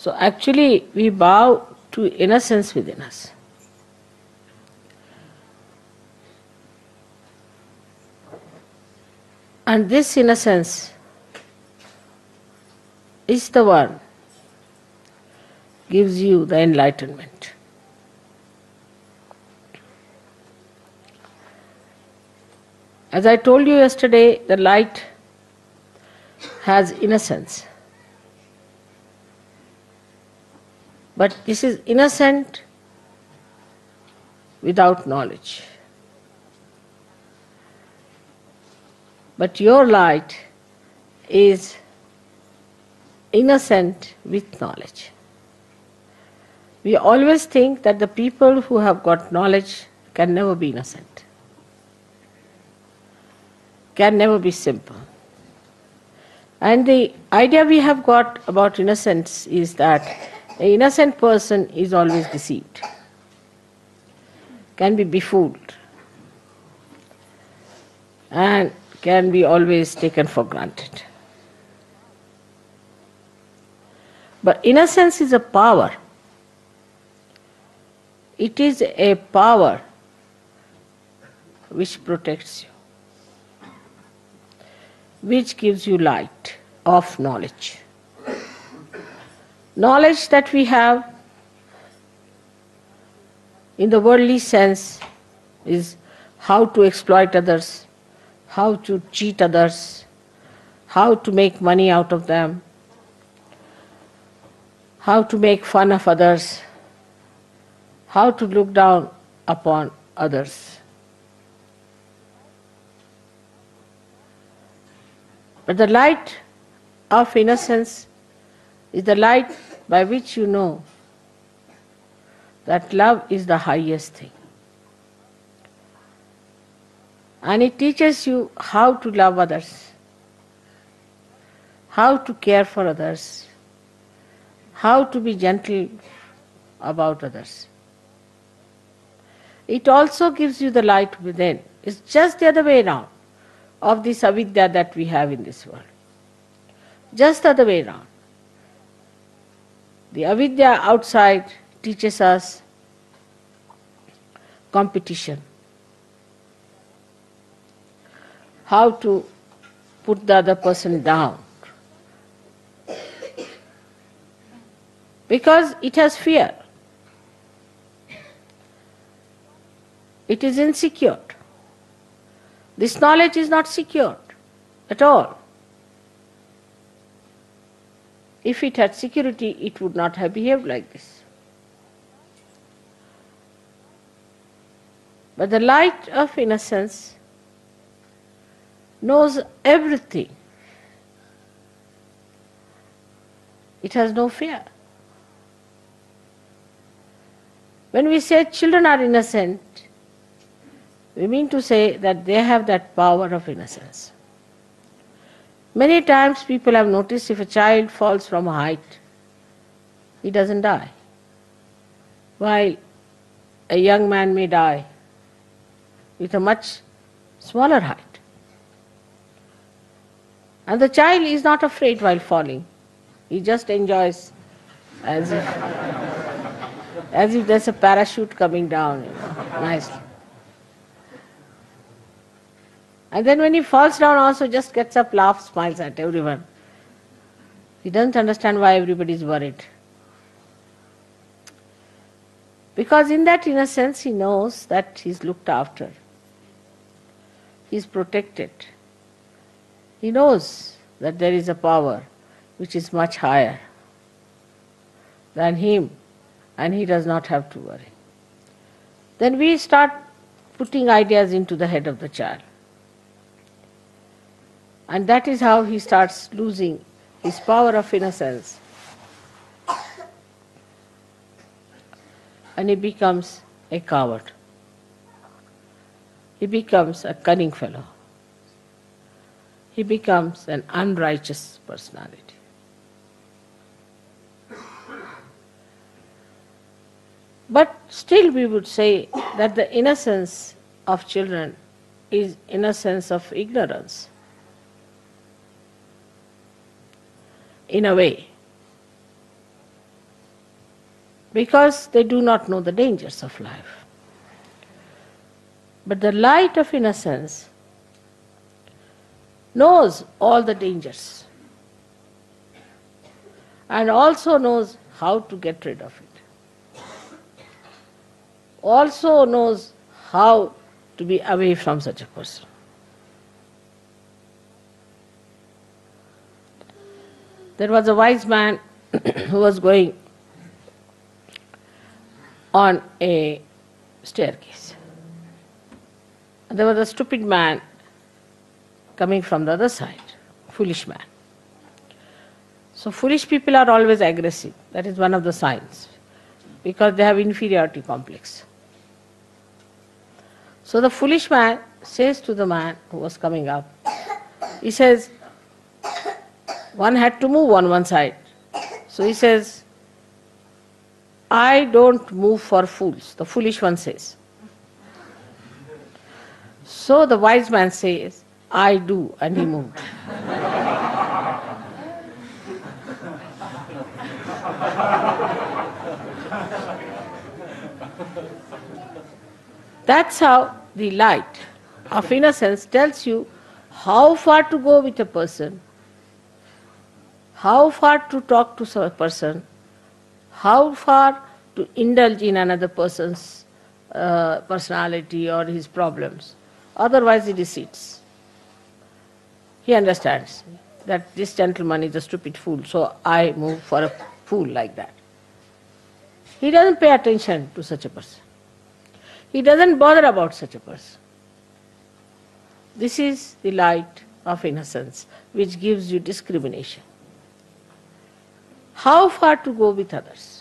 So actually we bow to innocence within us. And this innocence is the one gives you the enlightenment. As I told you yesterday, the light has innocence. But this is innocent without knowledge. But your light is innocent with knowledge. We always think that the people who have got knowledge can never be innocent, can never be simple. And the idea we have got about innocence is that an innocent person is always deceived, can be befooled, and can be always taken for granted. But innocence is a power. It is a power which protects you, which gives you light of knowledge. Knowledge that we have in the worldly sense is how to exploit others, how to cheat others, how to make money out of them, how to make fun of others, how to look down upon others. But the light of innocence is the light by which you know that love is the highest thing. And it teaches you how to love others, how to care for others, how to be gentle about others. It also gives you the light within. It's just the other way around of this avidya that we have in this world. Just the other way around. The avidya outside teaches us competition, how to put the other person down, because it has fear. It is insecure. This knowledge is not secured at all. If it had security, it would not have behaved like this. But the light of innocence knows everything. It has no fear. When we say children are innocent, we mean to say that they have that power of innocence. Many times people have noticed if a child falls from a height, he doesn't die, while a young man may die with a much smaller height. And the child is not afraid while falling. He just enjoys as if there's a parachute coming down, nicely. And then when he falls down also just gets up, laughs, smiles at everyone. He doesn't understand why everybody is worried. Because in that innocence he knows that he's looked after. He's protected. He knows that there is a power which is much higher than him, and he does not have to worry. Then we start putting ideas into the head of the child. And that is how he starts losing his power of innocence. And he becomes a coward. He becomes a cunning fellow. He becomes an unrighteous personality. But still we would say that the innocence of children is innocence of ignorance. In a way. because they do not know the dangers of life. But the light of innocence knows all the dangers and also knows how to get rid of it. Also knows how to be away from such a person. There was a wise man who was going on a staircase. And there was a stupid man coming from the other side, foolish man. So foolish people are always aggressive. That is one of the signs, because they have inferiority complex. So the foolish man says to the man who was coming up, he says, one had to move on one side. So he says, I don't move for fools, the foolish one says. So the wise man says, I do, and he moved. That's how the light of innocence tells you how far to go with a person, how far to talk to a person, how far to indulge in another person's personality or his problems. Otherwise he deceits. He understands that this gentleman is a stupid fool, so I move for a fool like that. He doesn't pay attention to such a person. He doesn't bother about such a person. This is the light of innocence which gives you discrimination. How far to go with others.